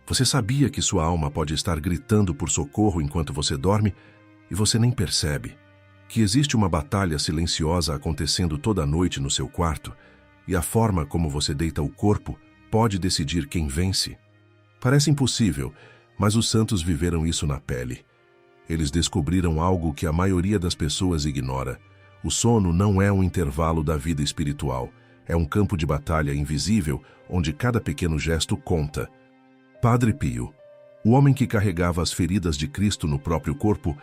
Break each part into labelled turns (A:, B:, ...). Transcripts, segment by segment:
A: Você sabia que sua alma pode estar gritando por socorro enquanto você dorme e você nem percebe? Que existe uma batalha silenciosa acontecendo toda noite no seu quarto e a forma como você deita o corpo pode decidir quem vence? Parece impossível, mas os santos viveram isso na pele. Eles descobriram algo que a maioria das pessoas ignora. O sono não é um intervalo da vida espiritual, é um campo de batalha invisível onde cada pequeno gesto conta. Padre Pio, o homem que carregava as feridas de Cristo no próprio corpo,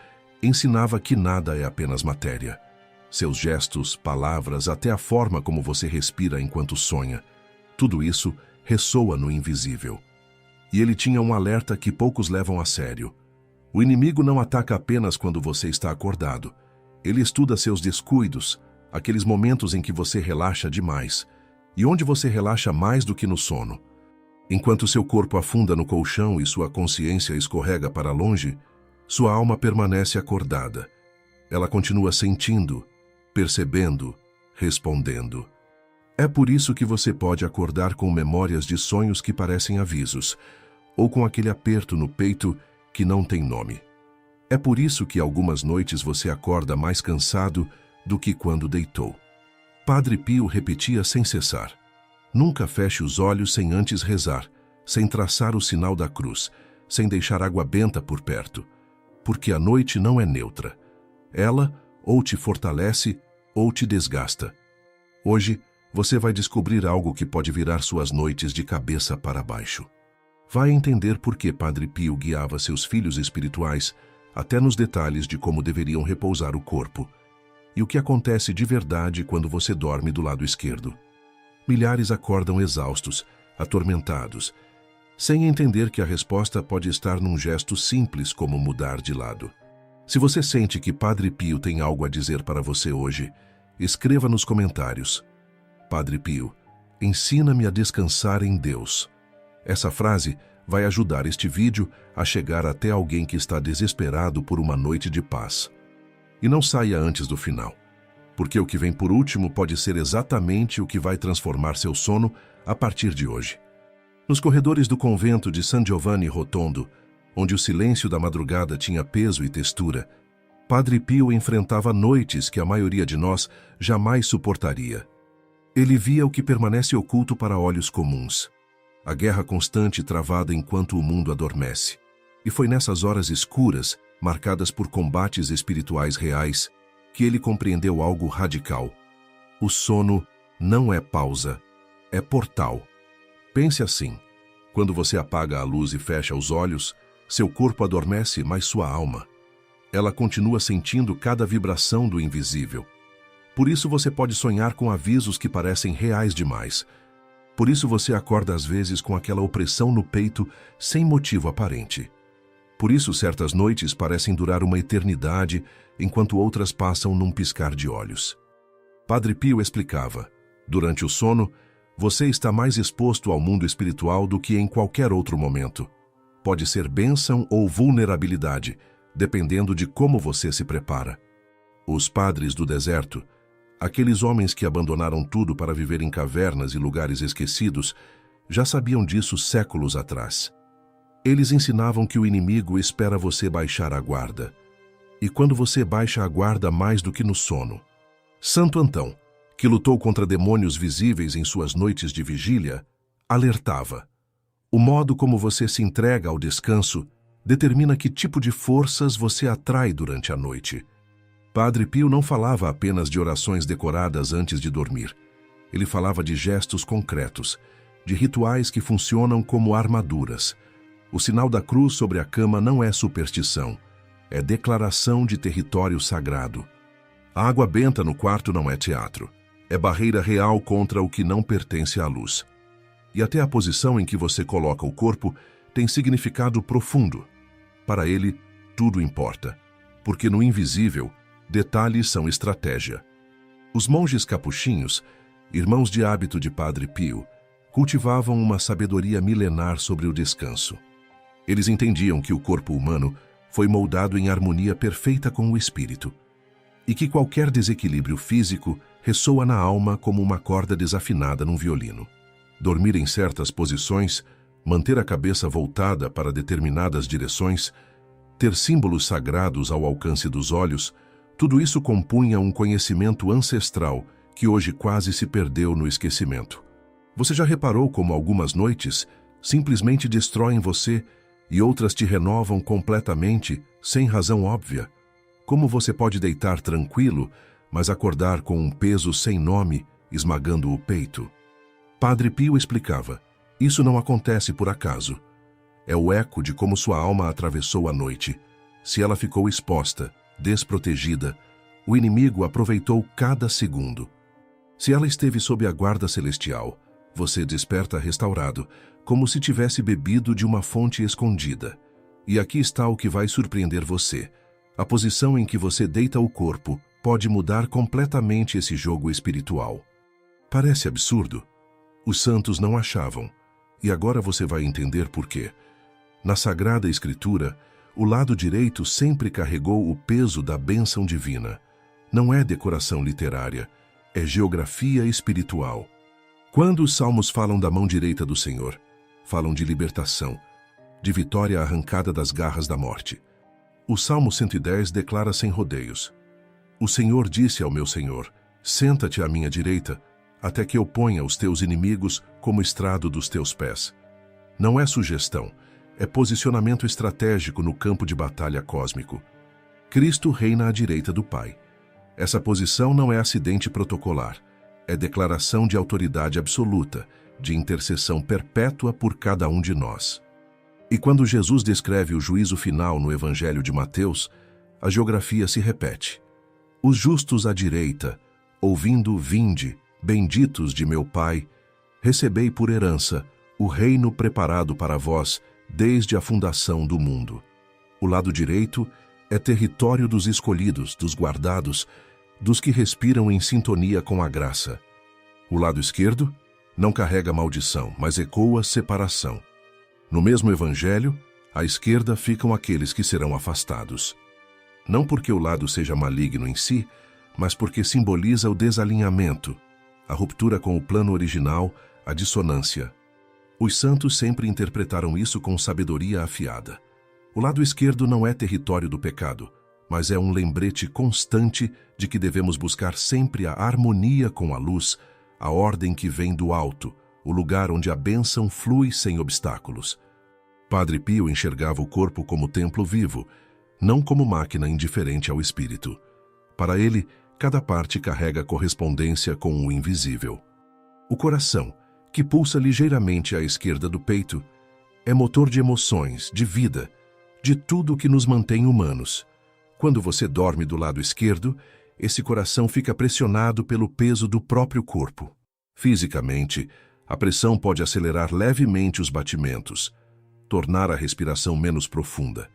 A: ensinava que nada é apenas matéria. Seus gestos, palavras, até a forma como você respira enquanto sonha, tudo isso ressoa no invisível. E ele tinha um alerta que poucos levam a sério. O inimigo não ataca apenas quando você está acordado. Ele estuda seus descuidos, aqueles momentos em que você relaxa demais, e onde você relaxa mais do que no sono. Enquanto seu corpo afunda no colchão e sua consciência escorrega para longe, sua alma permanece acordada. Ela continua sentindo, percebendo, respondendo. É por isso que você pode acordar com memórias de sonhos que parecem avisos, ou com aquele aperto no peito que não tem nome. É por isso que algumas noites você acorda mais cansado do que quando deitou. Padre Pio repetia sem cessar: nunca feche os olhos sem antes rezar, sem traçar o sinal da cruz, sem deixar água benta por perto, porque a noite não é neutra. Ela ou te fortalece ou te desgasta. Hoje, você vai descobrir algo que pode virar suas noites de cabeça para baixo. Vai entender por que Padre Pio guiava seus filhos espirituais até nos detalhes de como deveriam repousar o corpo, e o que acontece de verdade quando você dorme do lado esquerdo. Milhares acordam exaustos, atormentados, sem entender que a resposta pode estar num gesto simples como mudar de lado. Se você sente que Padre Pio tem algo a dizer para você hoje, escreva nos comentários: Padre Pio, ensina-me a descansar em Deus. Essa frase vai ajudar este vídeo a chegar até alguém que está desesperado por uma noite de paz. E não saia antes do final, porque o que vem por último pode ser exatamente o que vai transformar seu sono a partir de hoje. Nos corredores do convento de San Giovanni Rotondo, onde o silêncio da madrugada tinha peso e textura, Padre Pio enfrentava noites que a maioria de nós jamais suportaria. Ele via o que permanece oculto para olhos comuns: a guerra constante travada enquanto o mundo adormece. E foi nessas horas escuras, marcadas por combates espirituais reais, que ele compreendeu algo radical. O sono não é pausa, é portal. Pense assim: quando você apaga a luz e fecha os olhos, seu corpo adormece, mas sua alma, ela continua sentindo cada vibração do invisível. Por isso você pode sonhar com avisos que parecem reais demais. Por isso você acorda às vezes com aquela opressão no peito sem motivo aparente. Por isso certas noites parecem durar uma eternidade, enquanto outras passam num piscar de olhos. Padre Pio explicava: durante o sono, você está mais exposto ao mundo espiritual do que em qualquer outro momento. Pode ser bênção ou vulnerabilidade, dependendo de como você se prepara. Os padres do deserto, aqueles homens que abandonaram tudo para viver em cavernas e lugares esquecidos, já sabiam disso séculos atrás. Eles ensinavam que o inimigo espera você baixar a guarda. E quando você baixa a guarda mais do que no sono. Santo Antão, que lutou contra demônios visíveis em suas noites de vigília, alertava: o modo como você se entrega ao descanso determina que tipo de forças você atrai durante a noite. Padre Pio não falava apenas de orações decoradas antes de dormir. Ele falava de gestos concretos, de rituais que funcionam como armaduras. O sinal da cruz sobre a cama não é superstição, é declaração de território sagrado. A água benta no quarto não é teatro, é barreira real contra o que não pertence à luz. E até a posição em que você coloca o corpo tem significado profundo. Para ele, tudo importa, porque no invisível, detalhes são estratégia. Os monges capuchinhos, irmãos de hábito de Padre Pio, cultivavam uma sabedoria milenar sobre o descanso. Eles entendiam que o corpo humano foi moldado em harmonia perfeita com o espírito, e que qualquer desequilíbrio físico ressoa na alma como uma corda desafinada num violino. Dormir em certas posições manter a cabeça voltada para determinadas direções, ter símbolos sagrados ao alcance dos olhos, tudo isso compunha um conhecimento ancestral que hoje quase se perdeu no esquecimento. Você já reparou como algumas noites simplesmente destroem você e outras te renovam completamente, sem razão óbvia? Como você pode deitar tranquilo, mas acordar com um peso sem nome, esmagando o peito? Padre Pio explicava: isso não acontece por acaso. É o eco de como sua alma atravessou a noite. Se ela ficou exposta, desprotegida, o inimigo aproveitou cada segundo. Se ela esteve sob a guarda celestial, você desperta restaurado, como se tivesse bebido de uma fonte escondida. E aqui está o que vai surpreender você. A posição em que você deita o corpo pode mudar completamente esse jogo espiritual. Parece absurdo. Os santos não achavam. E agora você vai entender por quê. Na Sagrada Escritura, o lado direito sempre carregou o peso da bênção divina. Não é decoração literária, é geografia espiritual. Quando os salmos falam da mão direita do Senhor, falam de libertação, de vitória arrancada das garras da morte. O Salmo 110 declara sem rodeios: o Senhor disse ao meu Senhor: senta-te à minha direita, até que eu ponha os teus inimigos como estrado dos teus pés. Não é sugestão, é posicionamento estratégico no campo de batalha cósmico. Cristo reina à direita do Pai. Essa posição não é acidente protocolar, é declaração de autoridade absoluta, de intercessão perpétua por cada um de nós. E quando Jesus descreve o juízo final no Evangelho de Mateus, a geografia se repete. Os justos à direita, ouvindo: vinde, benditos de meu Pai, recebei por herança o reino preparado para vós desde a fundação do mundo. O lado direito é território dos escolhidos, dos guardados, dos que respiram em sintonia com a graça. O lado esquerdo não carrega maldição, mas ecoa separação. No mesmo Evangelho, à esquerda ficam aqueles que serão afastados. Não porque o lado seja maligno em si, mas porque simboliza o desalinhamento, a ruptura com o plano original, a dissonância. Os santos sempre interpretaram isso com sabedoria afiada. O lado esquerdo não é território do pecado, mas é um lembrete constante de que devemos buscar sempre a harmonia com a luz, a ordem que vem do alto, o lugar onde a bênção flui sem obstáculos. Padre Pio enxergava o corpo como templo vivo, não como máquina indiferente ao espírito. Para ele, cada parte carrega correspondência com o invisível. O coração, que pulsa ligeiramente à esquerda do peito, é motor de emoções, de vida, de tudo que nos mantém humanos. Quando você dorme do lado esquerdo, esse coração fica pressionado pelo peso do próprio corpo. Fisicamente, a pressão pode acelerar levemente os batimentos, tornar a respiração menos profunda.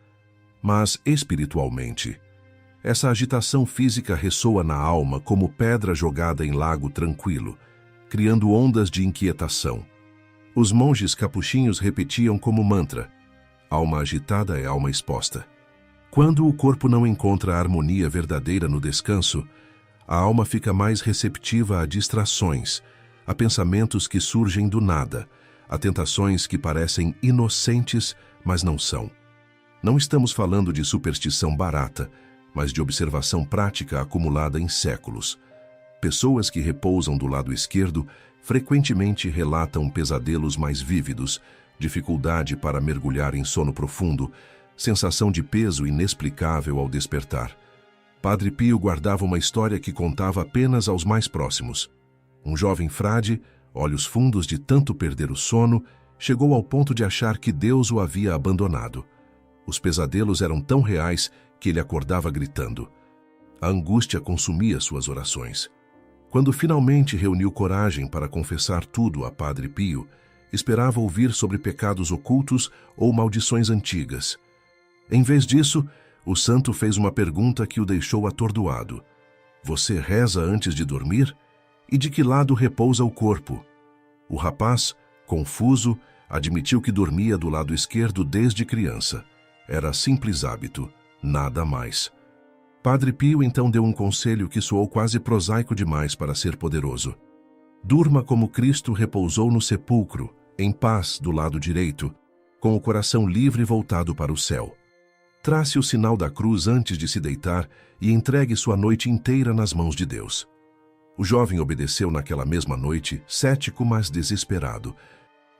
A: Mas, espiritualmente, essa agitação física ressoa na alma como pedra jogada em lago tranquilo, criando ondas de inquietação. Os monges capuchinhos repetiam como mantra: alma agitada é alma exposta. Quando o corpo não encontra a harmonia verdadeira no descanso, a alma fica mais receptiva a distrações, a pensamentos que surgem do nada, a tentações que parecem inocentes, mas não são. Não estamos falando de superstição barata, mas de observação prática acumulada em séculos. Pessoas que repousam do lado esquerdo frequentemente relatam pesadelos mais vívidos, dificuldade para mergulhar em sono profundo, sensação de peso inexplicável ao despertar. Padre Pio guardava uma história que contava apenas aos mais próximos. Um jovem frade, olhos fundos de tanto perder o sono, chegou ao ponto de achar que Deus o havia abandonado. Os pesadelos eram tão reais que ele acordava gritando. A angústia consumia suas orações. Quando finalmente reuniu coragem para confessar tudo a Padre Pio, esperava ouvir sobre pecados ocultos ou maldições antigas. Em vez disso, o santo fez uma pergunta que o deixou atordoado. Você reza antes de dormir? E de que lado repousa o corpo? O rapaz, confuso, admitiu que dormia do lado esquerdo desde criança. Era simples hábito, nada mais. Padre Pio então deu um conselho que soou quase prosaico demais para ser poderoso. Durma como Cristo repousou no sepulcro, em paz do lado direito, com o coração livre voltado para o céu. Trace o sinal da cruz antes de se deitar e entregue sua noite inteira nas mãos de Deus. O jovem obedeceu naquela mesma noite, cético, mas desesperado.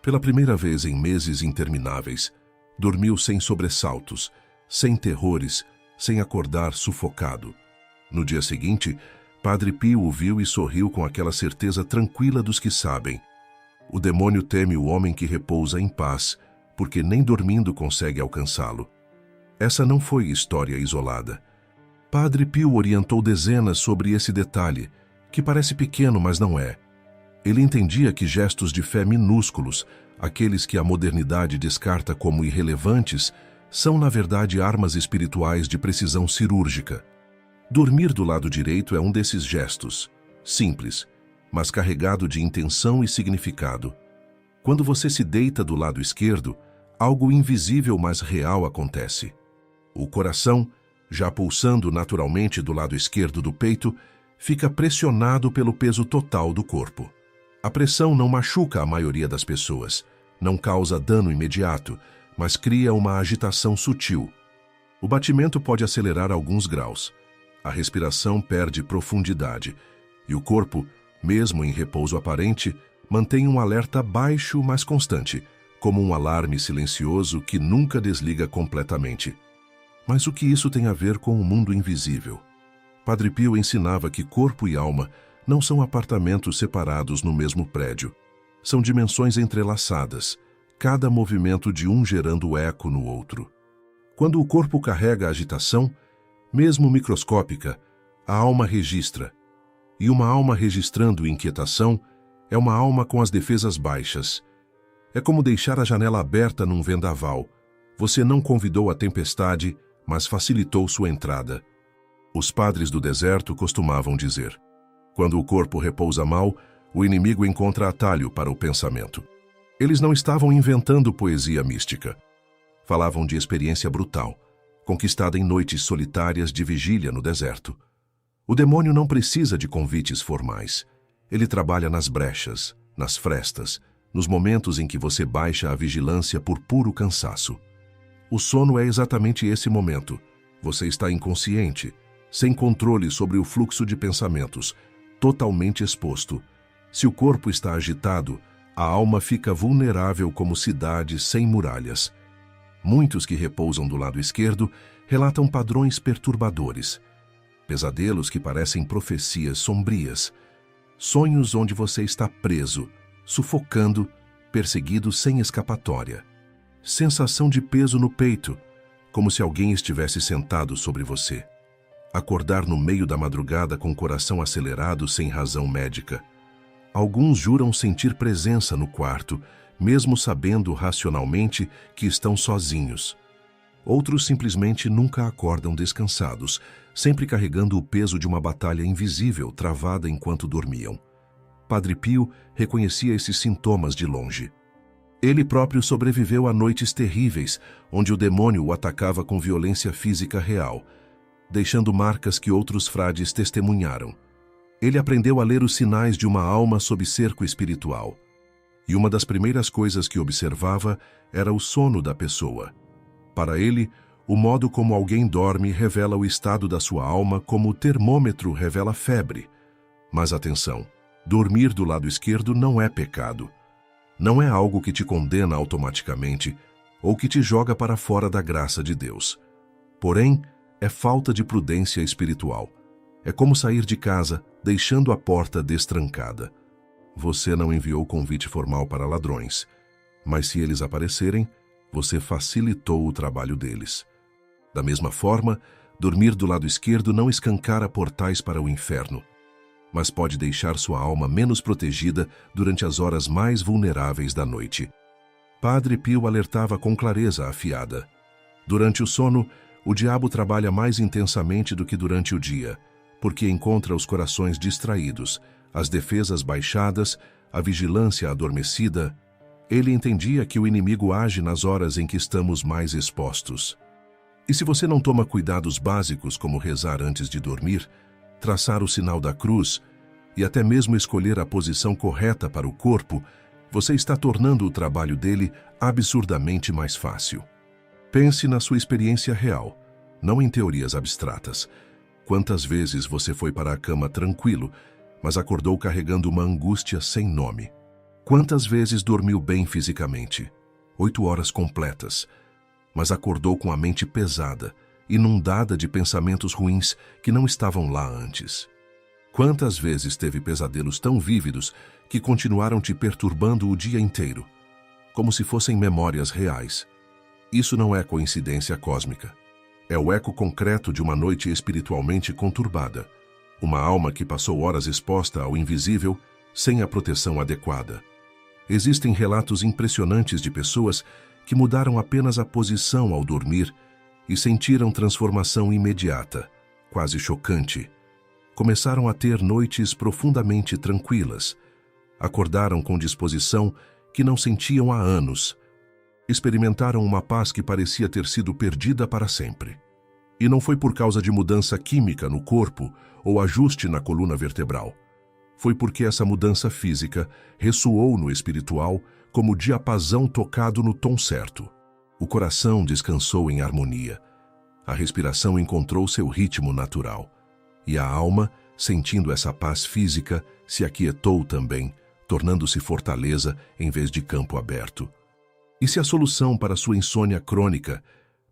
A: Pela primeira vez em meses intermináveis, dormiu sem sobressaltos, sem terrores, sem acordar sufocado. No dia seguinte, Padre Pio o viu e sorriu com aquela certeza tranquila dos que sabem. O demônio teme o homem que repousa em paz, porque nem dormindo consegue alcançá-lo. Essa não foi história isolada. Padre Pio orientou dezenas sobre esse detalhe, que parece pequeno, mas não é. Ele entendia que gestos de fé minúsculos, aqueles que a modernidade descarta como irrelevantes, são na verdade armas espirituais de precisão cirúrgica. Dormir do lado direito é um desses gestos, simples, mas carregado de intenção e significado. Quando você se deita do lado esquerdo, algo invisível mas real acontece. O coração, já pulsando naturalmente do lado esquerdo do peito, fica pressionado pelo peso total do corpo. A pressão não machuca a maioria das pessoas, não causa dano imediato, mas cria uma agitação sutil. O batimento pode acelerar alguns graus. A respiração perde profundidade e o corpo, mesmo em repouso aparente, mantém um alerta baixo, mas constante, como um alarme silencioso que nunca desliga completamente. Mas o que isso tem a ver com o mundo invisível? Padre Pio ensinava que corpo e alma não são apartamentos separados no mesmo prédio. São dimensões entrelaçadas, cada movimento de um gerando eco no outro. Quando o corpo carrega agitação, mesmo microscópica, a alma registra. E uma alma registrando inquietação é uma alma com as defesas baixas. É como deixar a janela aberta num vendaval. Você não convidou a tempestade, mas facilitou sua entrada. Os padres do deserto costumavam dizer: quando o corpo repousa mal, o inimigo encontra atalho para o pensamento. Eles não estavam inventando poesia mística. Falavam de experiência brutal, conquistada em noites solitárias de vigília no deserto. O demônio não precisa de convites formais. Ele trabalha nas brechas, nas frestas, nos momentos em que você baixa a vigilância por puro cansaço. O sono é exatamente esse momento. Você está inconsciente, sem controle sobre o fluxo de pensamentos, totalmente exposto. Se o corpo está agitado, a alma fica vulnerável como cidade sem muralhas. Muitos que repousam do lado esquerdo relatam padrões perturbadores. Pesadelos que parecem profecias sombrias. Sonhos onde você está preso, sufocando, perseguido sem escapatória. Sensação de peso no peito, como se alguém estivesse sentado sobre você. Acordar no meio da madrugada com o coração acelerado sem razão médica. Alguns juram sentir presença no quarto, mesmo sabendo racionalmente que estão sozinhos. Outros simplesmente nunca acordam descansados, sempre carregando o peso de uma batalha invisível travada enquanto dormiam. Padre Pio reconhecia esses sintomas de longe. Ele próprio sobreviveu a noites terríveis, onde o demônio o atacava com violência física real, deixando marcas que outros frades testemunharam. Ele aprendeu a ler os sinais de uma alma sob cerco espiritual. E uma das primeiras coisas que observava era o sono da pessoa. Para ele, o modo como alguém dorme revela o estado da sua alma como o termômetro revela febre. Mas atenção, dormir do lado esquerdo não é pecado. Não é algo que te condena automaticamente ou que te joga para fora da graça de Deus. Porém, é falta de prudência espiritual. É como sair de casa, deixando a porta destrancada. Você não enviou convite formal para ladrões, mas se eles aparecerem, você facilitou o trabalho deles. Da mesma forma, dormir do lado esquerdo não escancara portais para o inferno, mas pode deixar sua alma menos protegida durante as horas mais vulneráveis da noite. Padre Pio alertava com clareza afiada. Durante o sono, o diabo trabalha mais intensamente do que durante o dia, porque encontra os corações distraídos, as defesas baixadas, a vigilância adormecida. Ele entendia que o inimigo age nas horas em que estamos mais expostos. E se você não toma cuidados básicos como rezar antes de dormir, traçar o sinal da cruz e até mesmo escolher a posição correta para o corpo, Você está tornando o trabalho dele absurdamente mais fácil. Pense na sua experiência real, não em teorias abstratas. Quantas vezes você foi para a cama tranquilo, mas acordou carregando uma angústia sem nome? Quantas vezes dormiu bem fisicamente, 8 horas completas, mas acordou com a mente pesada, inundada de pensamentos ruins que não estavam lá antes? Quantas vezes teve pesadelos tão vívidos que continuaram te perturbando o dia inteiro, como se fossem memórias reais? Isso não é coincidência cósmica. É o eco concreto de uma noite espiritualmente conturbada, uma alma que passou horas exposta ao invisível sem a proteção adequada. Existem relatos impressionantes de pessoas que mudaram apenas a posição ao dormir e sentiram transformação imediata, quase chocante. Começaram a ter noites profundamente tranquilas. Acordaram com disposição que não sentiam há anos. Experimentaram uma paz que parecia ter sido perdida para sempre. E não foi por causa de mudança química no corpo ou ajuste na coluna vertebral. Foi porque essa mudança física ressoou no espiritual como diapasão tocado no tom certo. O coração descansou em harmonia. A respiração encontrou seu ritmo natural. E a alma, sentindo essa paz física, se aquietou também, tornando-se fortaleza em vez de campo aberto. E se a solução para sua insônia crônica,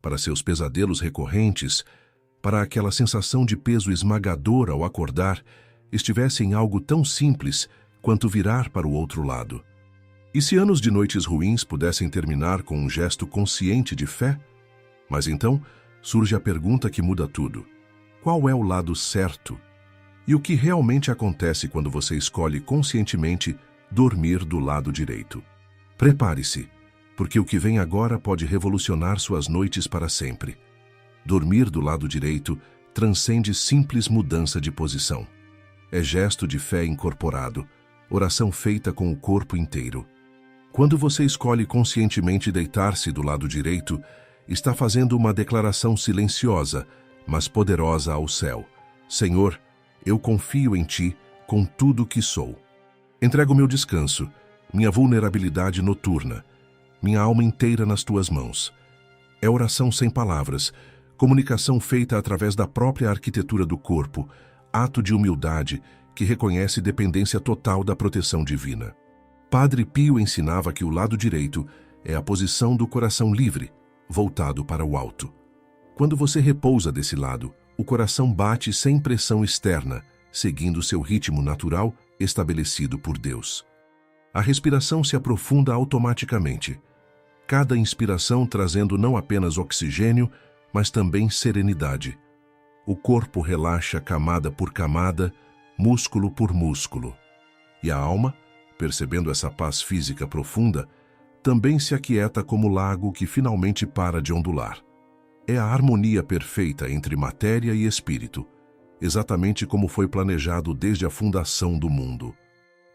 A: para seus pesadelos recorrentes, para aquela sensação de peso esmagador ao acordar, estivesse em algo tão simples quanto virar para o outro lado? E se anos de noites ruins pudessem terminar com um gesto consciente de fé? Mas então surge a pergunta que muda tudo. Qual é o lado certo? E o que realmente acontece quando você escolhe conscientemente dormir do lado direito? Prepare-se, porque o que vem agora pode revolucionar suas noites para sempre. Dormir do lado direito transcende simples mudança de posição. É gesto de fé incorporado, oração feita com o corpo inteiro. Quando você escolhe conscientemente deitar-se do lado direito, está fazendo uma declaração silenciosa, mas poderosa ao céu. Senhor, eu confio em Ti com tudo que sou. Entrego meu descanso, minha vulnerabilidade noturna, minha alma inteira nas Tuas mãos. É oração sem palavras, comunicação feita através da própria arquitetura do corpo, ato de humildade que reconhece dependência total da proteção divina. Padre Pio ensinava que o lado direito é a posição do coração livre, voltado para o alto. Quando você repousa desse lado, o coração bate sem pressão externa, seguindo seu ritmo natural estabelecido por Deus. A respiração se aprofunda automaticamente, cada inspiração trazendo não apenas oxigênio, mas também serenidade. O corpo relaxa camada por camada, músculo por músculo. E a alma, percebendo essa paz física profunda, também se aquieta como lago que finalmente para de ondular. É a harmonia perfeita entre matéria e espírito, exatamente como foi planejado desde a fundação do mundo.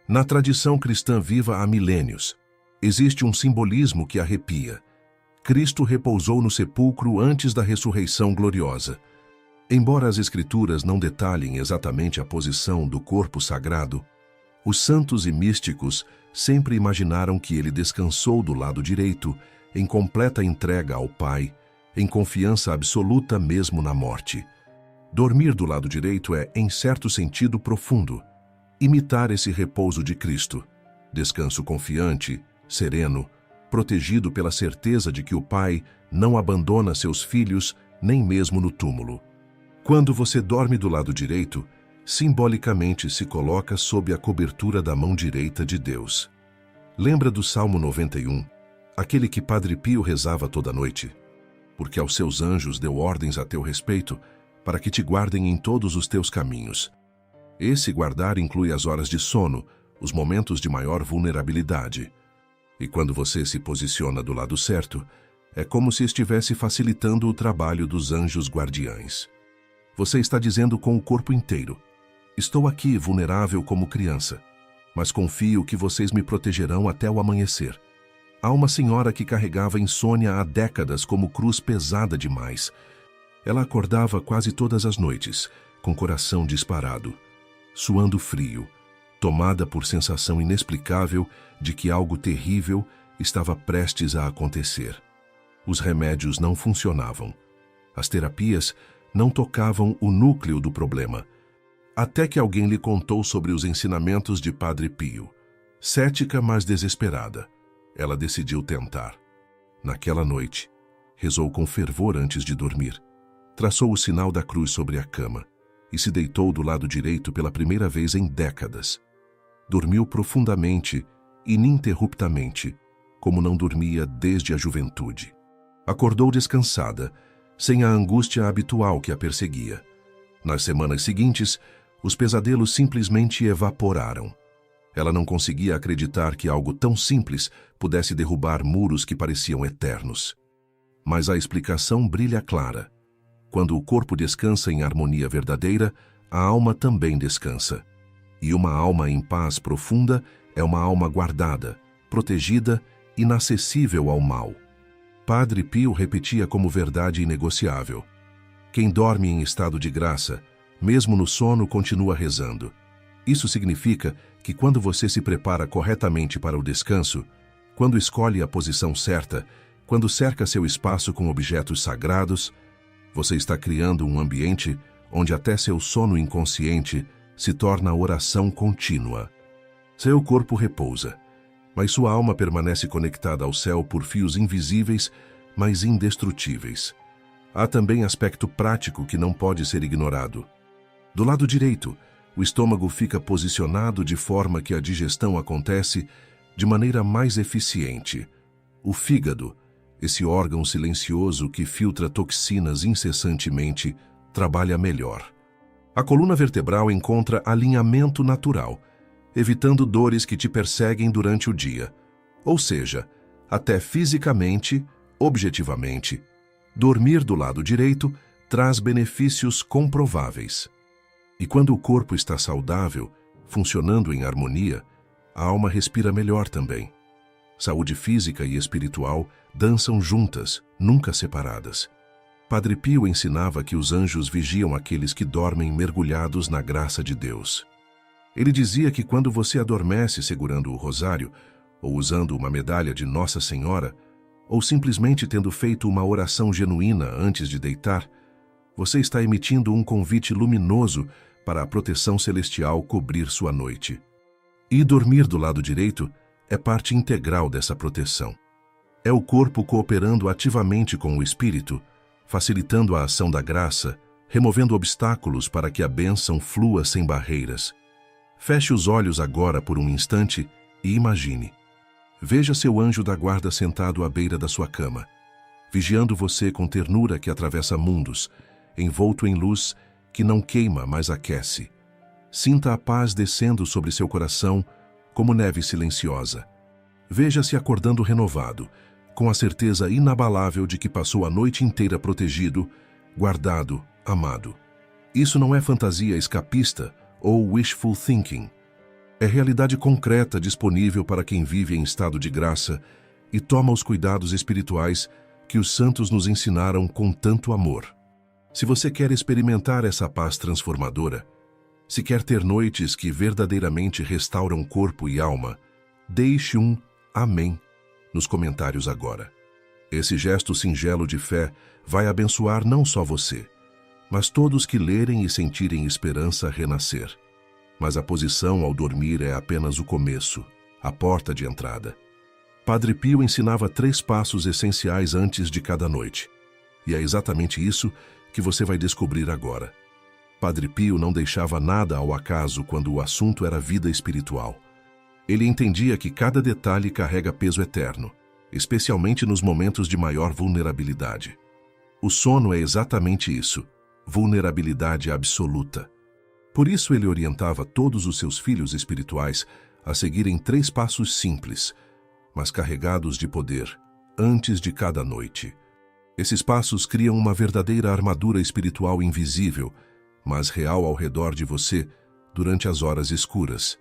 A: Na tradição cristã viva há milênios, existe um simbolismo que arrepia. Cristo repousou no sepulcro antes da ressurreição gloriosa. Embora as Escrituras não detalhem exatamente a posição do corpo sagrado, os santos e místicos sempre imaginaram que ele descansou do lado direito, em completa entrega ao Pai, em confiança absoluta mesmo na morte. Dormir do lado direito é, em certo sentido, profundo. Imitar esse repouso de Cristo. Descanso confiante, sereno, protegido pela certeza de que o Pai não abandona seus filhos nem mesmo no túmulo. Quando você dorme do lado direito, simbolicamente se coloca sob a cobertura da mão direita de Deus. Lembra do Salmo 91, aquele que Padre Pio rezava toda noite? Porque aos seus anjos deu ordens a teu respeito, para que te guardem em todos os teus caminhos. Esse guardar inclui as horas de sono, os momentos de maior vulnerabilidade. E quando você se posiciona do lado certo, é como se estivesse facilitando o trabalho dos anjos guardiães. Você está dizendo com o corpo inteiro: estou aqui vulnerável como criança, mas confio que vocês me protegerão até o amanhecer. Há uma senhora que carregava insônia há décadas como cruz pesada demais. Ela acordava quase todas as noites, com coração disparado, suando frio, tomada por sensação inexplicável de que algo terrível estava prestes a acontecer. Os remédios não funcionavam. As terapias não tocavam o núcleo do problema. Até que alguém lhe contou sobre os ensinamentos de Padre Pio. Cética, mas desesperada, ela decidiu tentar. Naquela noite, rezou com fervor antes de dormir, traçou o sinal da cruz sobre a cama e se deitou do lado direito pela primeira vez em décadas. Dormiu profundamente, ininterruptamente, como não dormia desde a juventude. Acordou descansada, sem a angústia habitual que a perseguia. Nas semanas seguintes, os pesadelos simplesmente evaporaram. Ela não conseguia acreditar que algo tão simples pudesse derrubar muros que pareciam eternos. Mas a explicação brilha clara. Quando o corpo descansa em harmonia verdadeira, a alma também descansa. E uma alma em paz profunda é uma alma guardada, protegida, inacessível ao mal. Padre Pio repetia como verdade inegociável: quem dorme em estado de graça, mesmo no sono, continua rezando. Isso significa que quando você se prepara corretamente para o descanso, quando escolhe a posição certa, quando cerca seu espaço com objetos sagrados, você está criando um ambiente onde até seu sono inconsciente se torna oração contínua. Seu corpo repousa, mas sua alma permanece conectada ao céu por fios invisíveis, mas indestrutíveis. Há também aspecto prático que não pode ser ignorado. Do lado direito, o estômago fica posicionado de forma que a digestão acontece de maneira mais eficiente. O fígado, esse órgão silencioso que filtra toxinas incessantemente, trabalha melhor. A coluna vertebral encontra alinhamento natural, evitando dores que te perseguem durante o dia. Ou seja, até fisicamente, objetivamente, dormir do lado direito traz benefícios comprováveis. E quando o corpo está saudável, funcionando em harmonia, a alma respira melhor também. Saúde física e espiritual dançam juntas, nunca separadas. Padre Pio ensinava que os anjos vigiam aqueles que dormem mergulhados na graça de Deus. Ele dizia que quando você adormece segurando o rosário, ou usando uma medalha de Nossa Senhora, ou simplesmente tendo feito uma oração genuína antes de deitar, você está emitindo um convite luminoso para a proteção celestial cobrir sua noite. E dormir do lado direito é parte integral dessa proteção. É o corpo cooperando ativamente com o espírito, facilitando a ação da graça, removendo obstáculos para que a bênção flua sem barreiras. Feche os olhos agora por um instante e imagine. Veja seu anjo da guarda sentado à beira da sua cama, vigiando você com ternura que atravessa mundos, envolto em luz que não queima, mas aquece. Sinta a paz descendo sobre seu coração como neve silenciosa. Veja-se acordando renovado, com a certeza inabalável de que passou a noite inteira protegido, guardado, amado. Isso não é fantasia escapista ou wishful thinking. É realidade concreta disponível para quem vive em estado de graça e toma os cuidados espirituais que os santos nos ensinaram com tanto amor. Se você quer experimentar essa paz transformadora, se quer ter noites que verdadeiramente restauram corpo e alma, deixe um amém nos comentários agora. Esse gesto singelo de fé vai abençoar não só você, mas todos que lerem e sentirem esperança renascer. Mas a posição ao dormir é apenas o começo, a porta de entrada. Padre Pio ensinava 3 passos essenciais antes de cada noite. E é exatamente isso que você vai descobrir agora. Padre Pio não deixava nada ao acaso quando o assunto era vida espiritual. Ele entendia que cada detalhe carrega peso eterno, especialmente nos momentos de maior vulnerabilidade. O sono é exatamente isso, vulnerabilidade absoluta. Por isso ele orientava todos os seus filhos espirituais a seguirem 3 passos simples, mas carregados de poder, antes de cada noite. Esses passos criam uma verdadeira armadura espiritual invisível, mas real ao redor de você durante as horas escuras.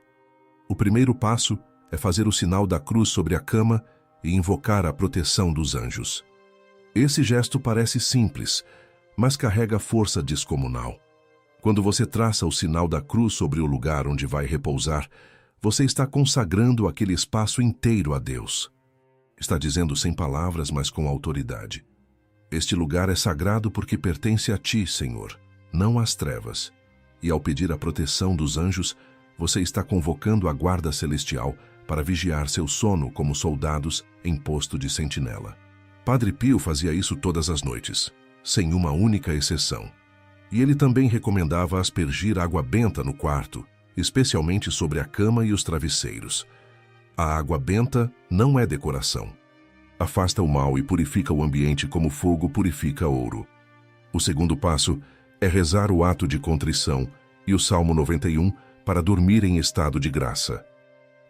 A: O primeiro passo é fazer o sinal da cruz sobre a cama e invocar a proteção dos anjos. Esse gesto parece simples, mas carrega força descomunal. Quando você traça o sinal da cruz sobre o lugar onde vai repousar, você está consagrando aquele espaço inteiro a Deus. Está dizendo sem palavras, mas com autoridade: este lugar é sagrado porque pertence a ti, Senhor, não às trevas. E ao pedir a proteção dos anjos, você está convocando a guarda celestial para vigiar seu sono como soldados em posto de sentinela. Padre Pio fazia isso todas as noites, sem uma única exceção. E ele também recomendava aspergir água benta no quarto, especialmente sobre a cama e os travesseiros. A água benta não é decoração. Afasta o mal e purifica o ambiente como fogo purifica ouro. O segundo passo é rezar o ato de contrição e o Salmo 91 para dormir em estado de graça.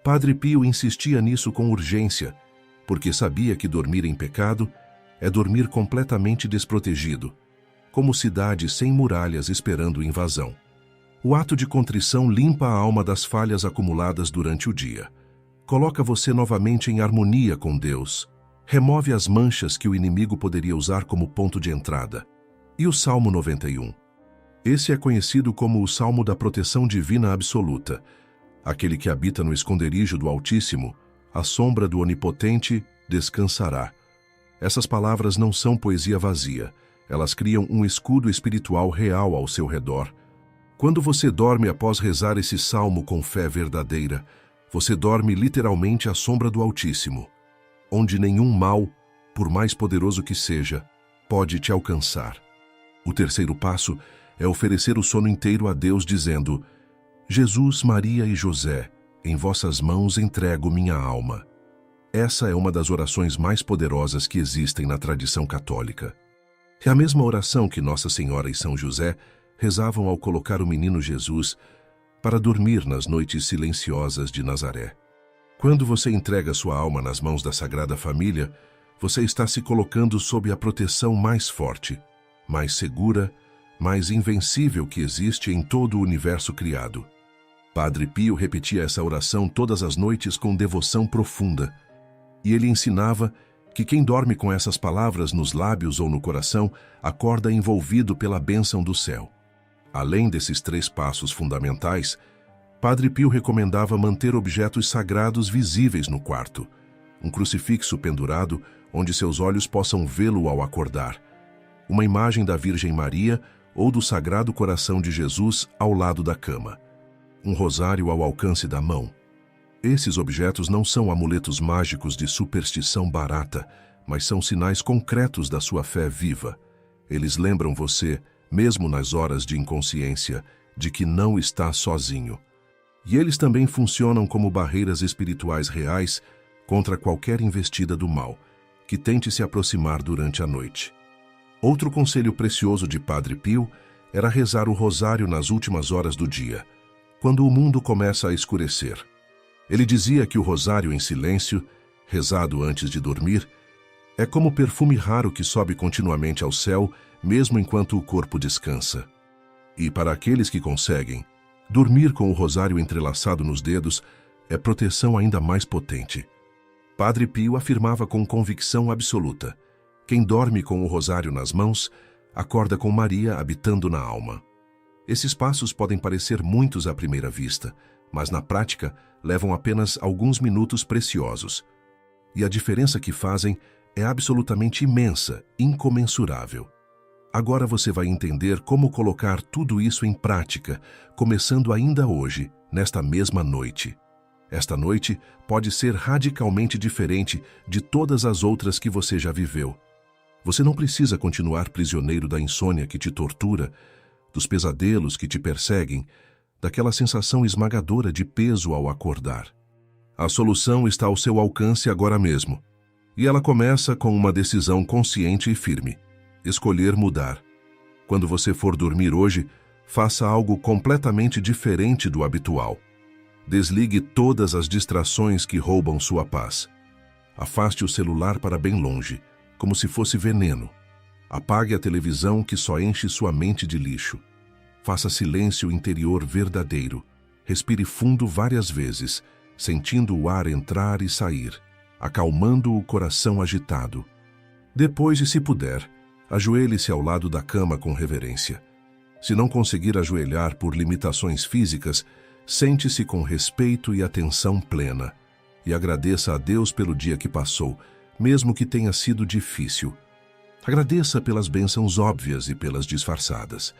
A: Padre Pio insistia nisso com urgência, porque sabia que dormir em pecado é dormir completamente desprotegido, como cidade sem muralhas esperando invasão. O ato de contrição limpa a alma das falhas acumuladas durante o dia. Coloca você novamente em harmonia com Deus. Remove as manchas que o inimigo poderia usar como ponto de entrada. E o Salmo 91? Esse é conhecido como o Salmo da proteção divina absoluta. Aquele que habita no esconderijo do Altíssimo, à sombra do Onipotente, descansará. Essas palavras não são poesia vazia. Elas criam um escudo espiritual real ao seu redor. Quando você dorme após rezar esse salmo com fé verdadeira, você dorme literalmente à sombra do Altíssimo, onde nenhum mal, por mais poderoso que seja, pode te alcançar. O terceiro passo é oferecer o sono inteiro a Deus dizendo: Jesus, Maria e José, em vossas mãos entrego minha alma. Essa é uma das orações mais poderosas que existem na tradição católica. É a mesma oração que Nossa Senhora e São José rezavam ao colocar o menino Jesus para dormir nas noites silenciosas de Nazaré. Quando você entrega sua alma nas mãos da Sagrada Família, você está se colocando sob a proteção mais forte, mais segura, mais invencível que existe em todo o universo criado. Padre Pio repetia essa oração todas as noites com devoção profunda, e ele ensinava que quem dorme com essas palavras nos lábios ou no coração acorda envolvido pela bênção do céu. Além desses 3 passos fundamentais, Padre Pio recomendava manter objetos sagrados visíveis no quarto, um crucifixo pendurado onde seus olhos possam vê-lo ao acordar, uma imagem da Virgem Maria ou do Sagrado Coração de Jesus ao lado da cama, um rosário ao alcance da mão. Esses objetos não são amuletos mágicos de superstição barata, mas são sinais concretos da sua fé viva. Eles lembram você, mesmo nas horas de inconsciência, de que não está sozinho. E eles também funcionam como barreiras espirituais reais contra qualquer investida do mal, que tente se aproximar durante a noite. Outro conselho precioso de Padre Pio era rezar o rosário nas últimas horas do dia, quando o mundo começa a escurecer. Ele dizia que o rosário em silêncio, rezado antes de dormir, é como perfume raro que sobe continuamente ao céu, mesmo enquanto o corpo descansa. E para aqueles que conseguem, dormir com o rosário entrelaçado nos dedos é proteção ainda mais potente. Padre Pio afirmava com convicção absoluta: quem dorme com o rosário nas mãos, acorda com Maria habitando na alma. Esses passos podem parecer muitos à primeira vista, mas na prática levam apenas alguns minutos preciosos. E a diferença que fazem é absolutamente imensa, incomensurável. Agora você vai entender como colocar tudo isso em prática, começando ainda hoje, nesta mesma noite. Esta noite pode ser radicalmente diferente de todas as outras que você já viveu. Você não precisa continuar prisioneiro da insônia que te tortura, dos pesadelos que te perseguem, daquela sensação esmagadora de peso ao acordar. A solução está ao seu alcance agora mesmo. E ela começa com uma decisão consciente e firme: escolher mudar. Quando você for dormir hoje, faça algo completamente diferente do habitual. Desligue todas as distrações que roubam sua paz. Afaste o celular para bem longe, como se fosse veneno. Apague a televisão que só enche sua mente de lixo. Faça silêncio interior verdadeiro. Respire fundo várias vezes, sentindo o ar entrar e sair, acalmando o coração agitado. Depois, se puder, ajoelhe-se ao lado da cama com reverência. Se não conseguir ajoelhar por limitações físicas, sente-se com respeito e atenção plena e agradeça a Deus pelo dia que passou, mesmo que tenha sido difícil. Agradeça pelas bênçãos óbvias e pelas disfarçadas.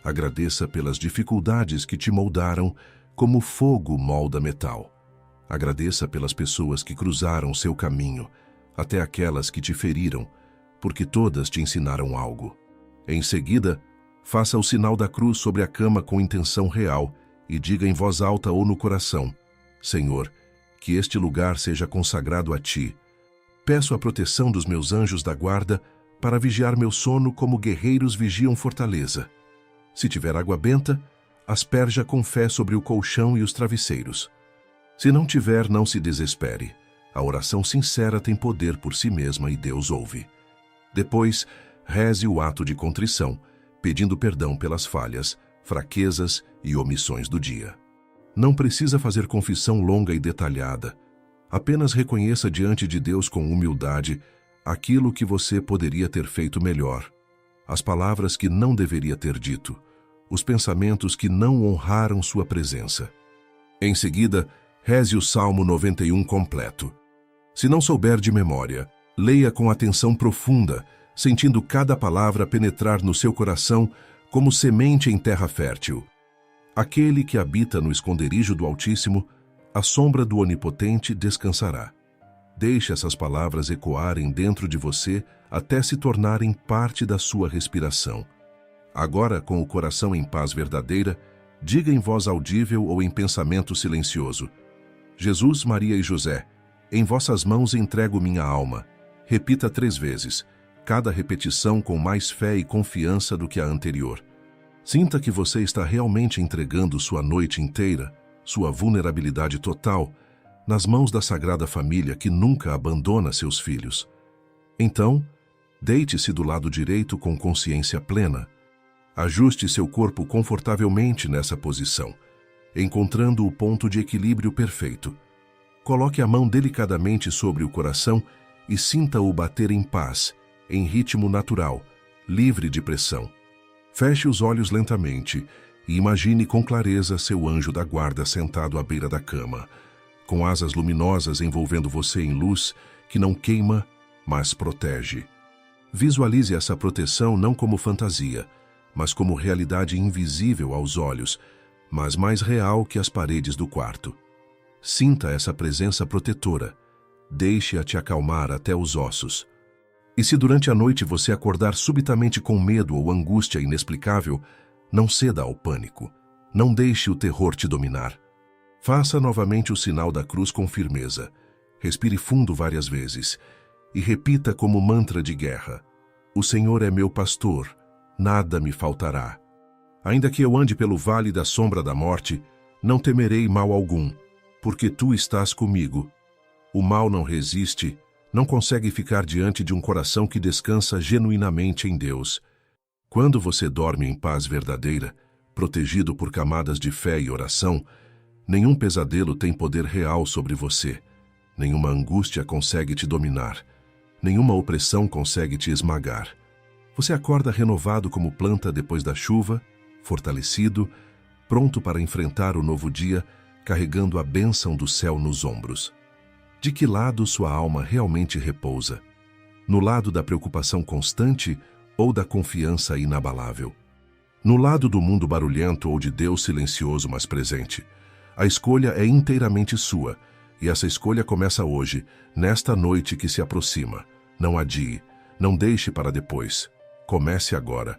A: Agradeça pelas dificuldades que te moldaram como fogo molda metal. Agradeça pelas pessoas que cruzaram seu caminho, até aquelas que te feriram, porque todas te ensinaram algo. Em seguida, faça o sinal da cruz sobre a cama com intenção real e diga em voz alta ou no coração: Senhor, que este lugar seja consagrado a Ti. Peço a proteção dos meus anjos da guarda para vigiar meu sono como guerreiros vigiam fortaleza. Se tiver água benta, asperja com fé sobre o colchão e os travesseiros. Se não tiver, não se desespere. A oração sincera tem poder por si mesma e Deus ouve. Depois, reze o ato de contrição, pedindo perdão pelas falhas, fraquezas e omissões do dia. Não precisa fazer confissão longa e detalhada. Apenas reconheça diante de Deus com humildade aquilo que você poderia ter feito melhor, as palavras que não deveria ter dito, os pensamentos que não honraram sua presença. Em seguida, reze o Salmo 91 completo. Se não souber de memória, leia com atenção profunda, sentindo cada palavra penetrar no seu coração como semente em terra fértil. Aquele que habita no esconderijo do Altíssimo, à sombra do Onipotente descansará. Deixe essas palavras ecoarem dentro de você até se tornarem parte da sua respiração. Agora, com o coração em paz verdadeira, diga em voz audível ou em pensamento silencioso: Jesus, Maria e José, em vossas mãos entrego minha alma. Repita 3 vezes, cada repetição com mais fé e confiança do que a anterior. Sinta que você está realmente entregando sua noite inteira, sua vulnerabilidade total, nas mãos da Sagrada Família que nunca abandona seus filhos. Então, deite-se do lado direito com consciência plena. Ajuste seu corpo confortavelmente nessa posição, encontrando o ponto de equilíbrio perfeito. Coloque a mão delicadamente sobre o coração e sinta-o bater em paz, em ritmo natural, livre de pressão. Feche os olhos lentamente e imagine com clareza seu anjo da guarda sentado à beira da cama, com asas luminosas envolvendo você em luz que não queima, mas protege. Visualize essa proteção não como fantasia, mas como realidade invisível aos olhos, mas mais real que as paredes do quarto. Sinta essa presença protetora. Deixe-a te acalmar até os ossos. E se durante a noite você acordar subitamente com medo ou angústia inexplicável, não ceda ao pânico. Não deixe o terror te dominar. Faça novamente o sinal da cruz com firmeza. Respire fundo várias vezes e repita como mantra de guerra: O Senhor é meu pastor, nada me faltará. Ainda que eu ande pelo vale da sombra da morte, não temerei mal algum, porque tu estás comigo. O mal não resiste, não consegue ficar diante de um coração que descansa genuinamente em Deus. Quando você dorme em paz verdadeira, protegido por camadas de fé e oração, nenhum pesadelo tem poder real sobre você, nenhuma angústia consegue te dominar, nenhuma opressão consegue te esmagar. Você acorda renovado como planta depois da chuva, fortalecido, pronto para enfrentar o novo dia, carregando a bênção do céu nos ombros. De que lado sua alma realmente repousa? No lado da preocupação constante ou da confiança inabalável? No lado do mundo barulhento ou de Deus silencioso mas presente? A escolha é inteiramente sua, e essa escolha começa hoje, nesta noite que se aproxima. Não adie, não deixe para depois. Comece agora.